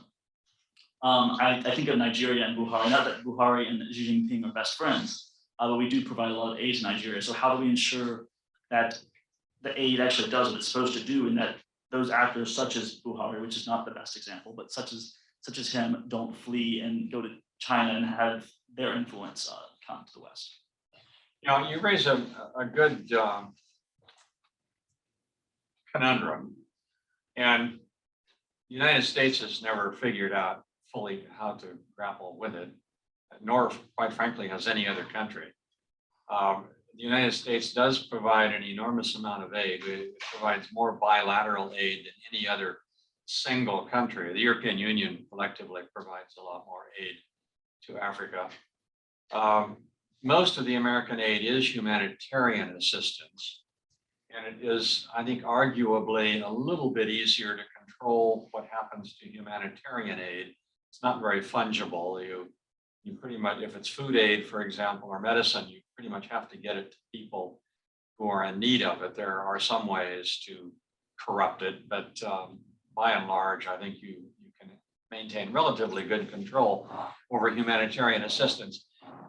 I think of Nigeria and Buhari, not that Buhari and Xi Jinping are best friends, but we do provide a lot of aid to Nigeria. So how do we ensure that the aid actually does what it's supposed to do, and that those actors such as Buhari, which is not the best example, but such as him, don't flee and go to China and have their influence come to the West? You know, you raise a good conundrum, and the United States has never figured out fully how to grapple with it, nor, quite frankly, has any other country. The United States does provide an enormous amount of aid. It provides more bilateral aid than any other single country. The European Union collectively provides a lot more aid to Africa. Most of the American aid is humanitarian assistance. And it is, I think, arguably a little bit easier to control what happens to humanitarian aid. It's not very fungible. You pretty much, if it's food aid, for example, or medicine, you pretty much have to get it to people who are in need of it. There are some ways to corrupt it, but by and large, I think you can maintain relatively good control over humanitarian assistance.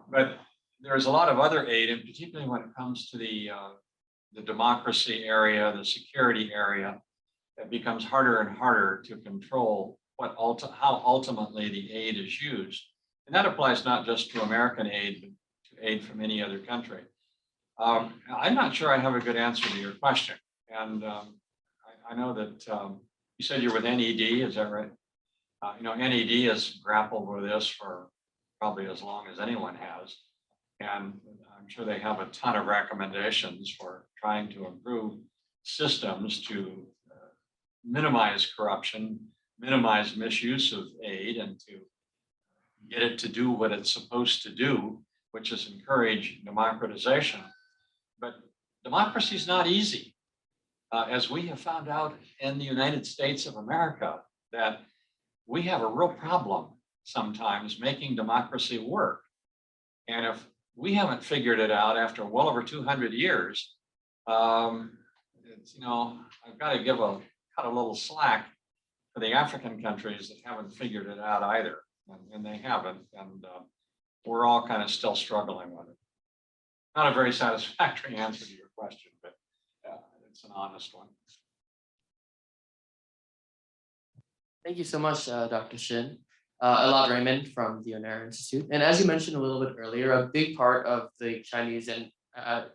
But there's a lot of other aid, and particularly when it comes to the democracy area, the security area, it becomes harder and harder to control how ultimately the aid is used. And that applies not just to American aid, but to aid from any other country. I'm not sure I have a good answer to your question. And I know that you said you're with NED, is that right? NED has grappled with this for probably as long as anyone has. And I'm sure they have a ton of recommendations for trying to improve systems to minimize corruption, minimize misuse of aid, and to get it to do what it's supposed to do, which is encourage democratization. But democracy is not easy. As we have found out in the United States of America, that we have a real problem sometimes making democracy work. And if we haven't figured it out after well over 200 years, it's, I've got to cut a little slack for the African countries that haven't figured it out either. And they haven't, and we're all kind of still struggling with it. Not a very satisfactory answer to your question, but it's an honest one. Thank you so much, Dr. Shinn. Elliott Raymond from the Onero Institute. And as you mentioned a little bit earlier, a big part of the Chinese and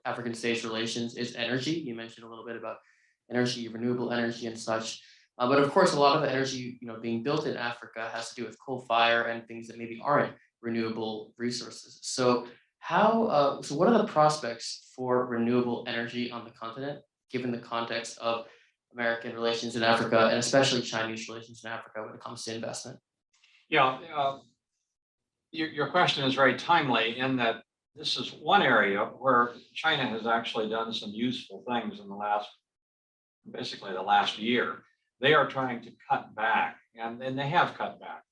African states relations is energy. You mentioned a little bit about energy, renewable energy and such. But of course, a lot of the energy, being built in Africa has to do with coal fire and things that maybe aren't renewable resources. So what are the prospects for renewable energy on the continent, given the context of American relations in Africa and especially Chinese relations in Africa when it comes to investment? Yeah, your question is very timely in that this is one area where China has actually done some useful things in basically the last year. They are trying to cut back, and they have cut back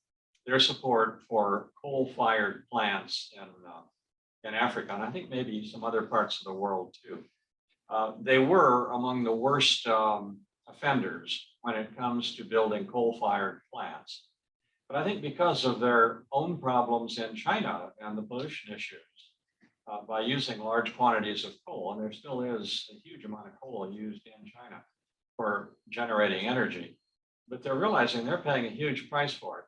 their support for coal-fired plants in Africa, and I think maybe some other parts of the world too. They were among the worst offenders when it comes to building coal-fired plants. But I think because of their own problems in China and the pollution issues, by using large quantities of coal, and there still is a huge amount of coal used in China for generating energy, but they're realizing they're paying a huge price for it.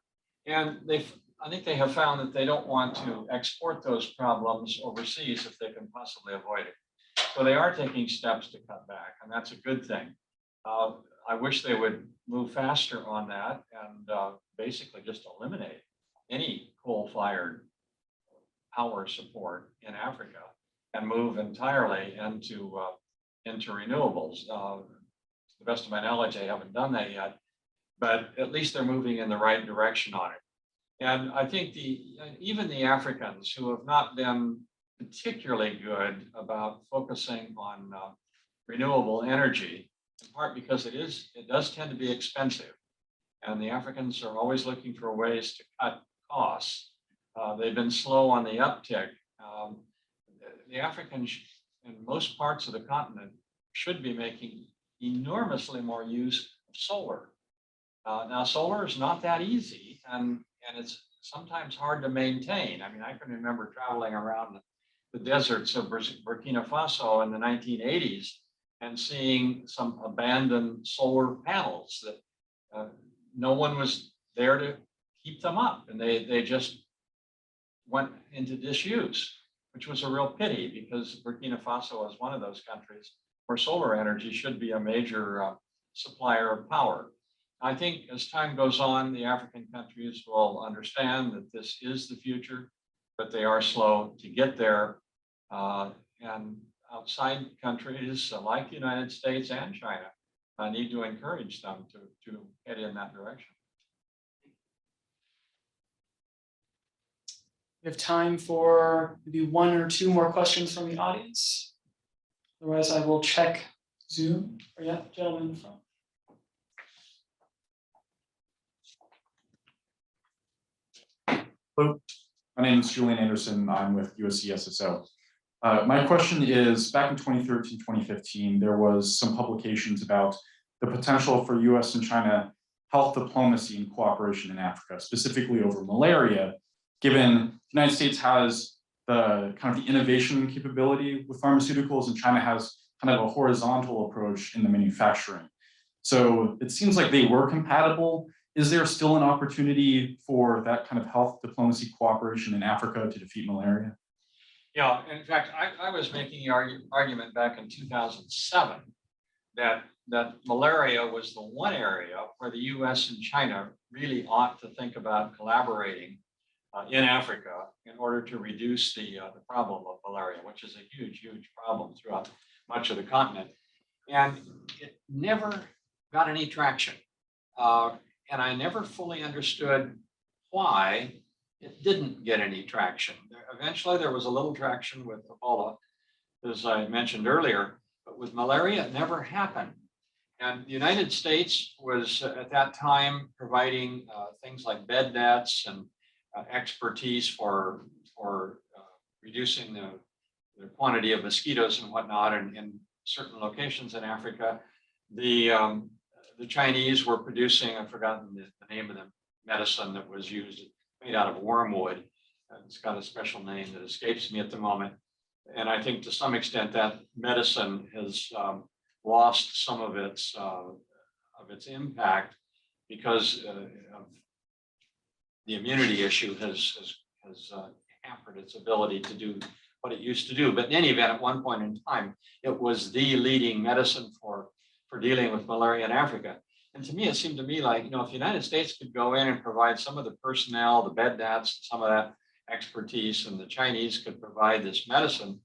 And I think they have found that they don't want to export those problems overseas if they can possibly avoid it. So they are taking steps to cut back, and that's a good thing. I wish they would move faster on that and basically just eliminate any coal-fired power support in Africa and move entirely into renewables. To the best of my knowledge, they haven't done that yet, but at least they're moving in the right direction on it. And I think even the Africans who have not been particularly good about focusing on renewable energy, in part because it does tend to be expensive. And the Africans are always looking for ways to cut costs. They've been slow on the uptick. The Africans and most parts of the continent should be making enormously more use of solar. Now, solar is not that easy, and it's sometimes hard to maintain. I mean, I can remember traveling around the deserts of Burkina Faso in the 1980s and seeing some abandoned solar panels that no one was there to keep them up, and they just went into disuse, which was a real pity because Burkina Faso is one of those countries where solar energy should be a major supplier of power. I think as time goes on, the African countries will understand that this is the future, but they are slow to get there. And outside countries like the United States and China need to encourage them to head in that direction. We have time for maybe one or two more questions from the audience. Otherwise, I will check Zoom. Or yeah, gentleman in front. Hello, my name is Julian Anderson. I'm with USCSSO. My question is, back in 2013, 2015, there was some publications about the potential for US and China health diplomacy and cooperation in Africa, specifically over malaria, given the United States has the kind of the innovation capability with pharmaceuticals and China has kind of a horizontal approach in the manufacturing. So it seems like they were compatible. Is there still an opportunity for that kind of health diplomacy cooperation in Africa to defeat malaria? Yeah, in fact, I was making the argument back in 2007 that malaria was the one area where the US and China really ought to think about collaborating in Africa in order to reduce the problem of malaria, which is a huge, huge problem throughout much of the continent. And it never got any traction. And I never fully understood why it didn't get any traction. Eventually, there was a little traction with Ebola, as I mentioned earlier, but with malaria, it never happened. And the United States was at that time providing things like bed nets and expertise for reducing the quantity of mosquitoes and whatnot in certain locations in Africa. The Chinese were producing, I've forgotten the name of the medicine that was used, made out of wormwood. It's got a special name that escapes me at the moment. And I think to some extent that medicine has lost some of its impact because of the immunity issue has hampered its ability to do what it used to do. But in any event, at one point in time, it was the leading medicine for dealing with malaria in Africa. And to me, it seemed to me like, if the United States could go in and provide some of the personnel, the bed nets, some of that expertise, and the Chinese could provide this medicine,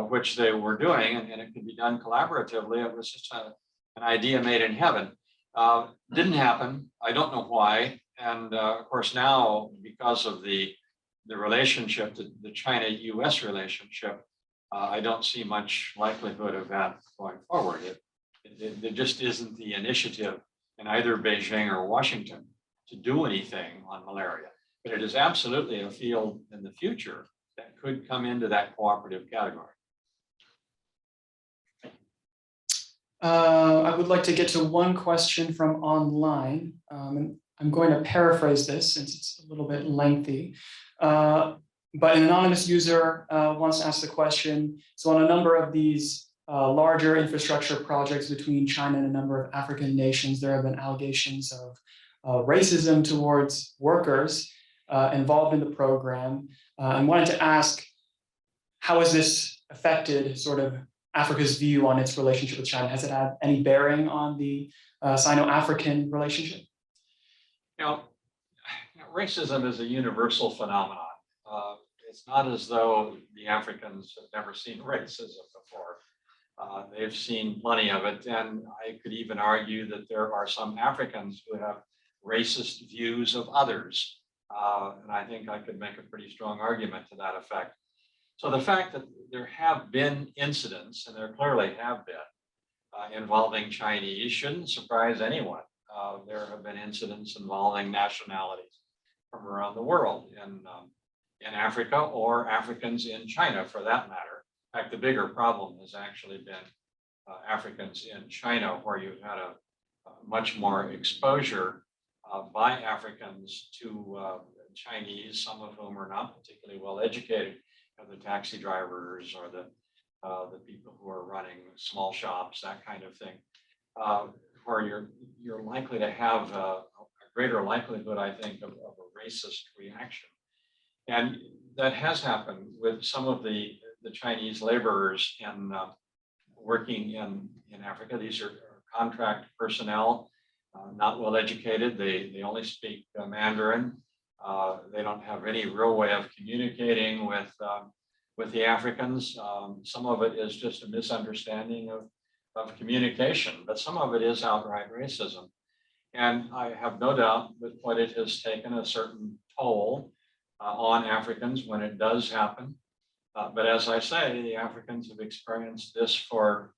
which they were doing, and it could be done collaboratively. It was just an idea made in heaven. Didn't happen. I don't know why. And of course, now, because of the relationship, the China-US relationship, I don't see much likelihood of that going forward. There just isn't the initiative in either Beijing or Washington to do anything on malaria. But it is absolutely a field in the future that could come into that cooperative category. I would like to get to one question from online. And I'm going to paraphrase this since it's a little bit lengthy. But an anonymous user wants to ask the question. So on a number of these larger infrastructure projects between China and a number of African nations, there have been allegations of racism towards workers involved in the program. And wanted to ask, how has this affected sort of Africa's view on its relationship with China? Has it had any bearing on the Sino-African relationship? Racism is a universal phenomenon. It's not as though the Africans have never seen racism before. They've seen plenty of it, and I could even argue that there are some Africans who have racist views of others. And I think I could make a pretty strong argument to that effect. So the fact that there have been incidents, and there clearly have been, involving Chinese shouldn't surprise anyone. There have been incidents involving nationalities from around the world in Africa or Africans in China, for that matter. In fact, the bigger problem has actually been Africans in China, where you've had a much more exposure by Africans to Chinese, some of whom are not particularly well educated, the taxi drivers or the people who are running small shops, that kind of thing, where you're likely to have a greater likelihood, I think, of a racist reaction. And that has happened with some of the Chinese laborers in working in Africa. These are contract personnel, not well educated. They only speak Mandarin. They don't have any real way of communicating with the Africans. Some of it is just a misunderstanding of communication, but some of it is outright racism. And I have no doubt that it has taken a certain toll on Africans when it does happen. But as I say, the Africans have experienced this for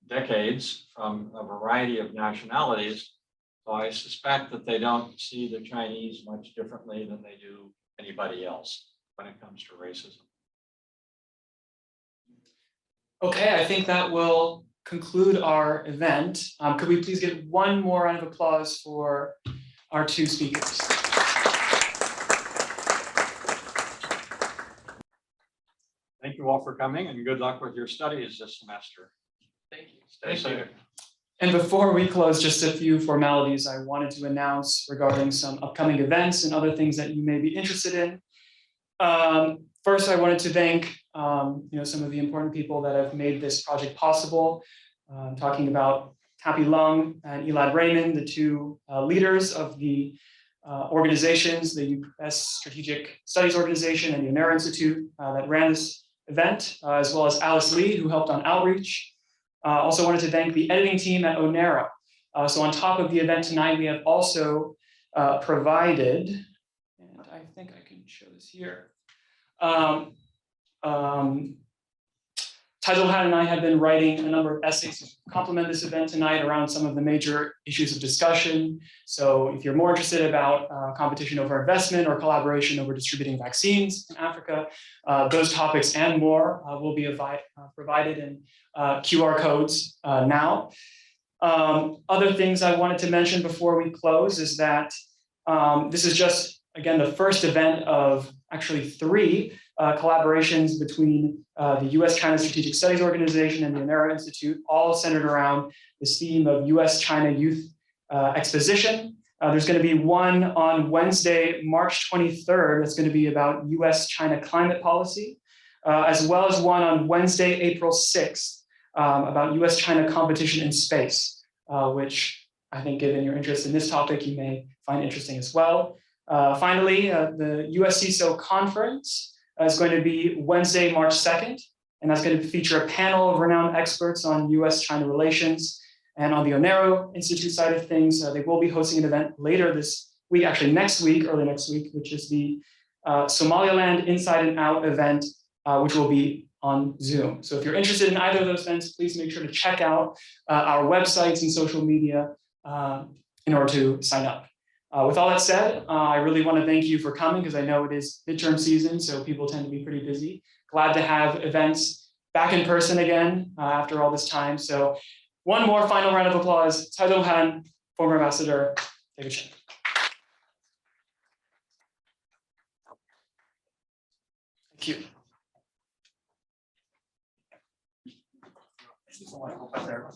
decades from a variety of nationalities. So I suspect that they don't see the Chinese much differently than they do anybody else when it comes to racism. Okay, I think that will conclude our event. Could we please get one more round of applause for our two speakers? Thank you all for coming, and good luck with your studies this semester. Thank you. Stay safe. And before we close, just a few formalities I wanted to announce regarding some upcoming events and other things that you may be interested in. First, I wanted to thank some of the important people that have made this project possible. I'm talking about Tappy Lung and Elad Raymond, the two leaders of the organizations, the U.S. Strategic Studies Organization and the Onero Institute that ran this event, as well as Alice Lee, who helped on outreach. Also wanted to thank the editing team at Onero. So on top of the event tonight, we have also provided, and I think I can show this here. Taichung and I have been writing a number of essays to complement this event tonight around some of the major issues of discussion. So if you're more interested about competition over investment or collaboration over distributing vaccines in Africa, those topics and more will be provided in QR codes now. Other things I wanted to mention before we close is that this is just, again, the first event of actually 3 collaborations between the U.S. China Strategic Studies Organization and the Onero Institute, all centered around this theme of U.S. China Youth Exposition. There's going to be one on Wednesday, March 23rd. That's going to be about U.S. China climate policy, as well as one on Wednesday, April 6th, about U.S. China competition in space, which I think, given your interest in this topic, you may find interesting as well. Finally, the USCSSO conference is going to be Wednesday, March 2nd, and that's going to feature a panel of renowned experts on U.S.-China relations. And on the Onero Institute side of things, they will be hosting an event later this week, actually next week, early next week, which is the Somaliland Inside and Out event, which will be on Zoom. So if you're interested in either of those events, please make sure to check out our websites and social media in order to sign up. With all that said, I really want to thank you for coming, because I know it is midterm season, so people tend to be pretty busy. Glad to have events back in person again after all this time. So one more final round of applause. Tsung-Han, former Ambassador David Shinn. Thank you. Thank you so much, Professor.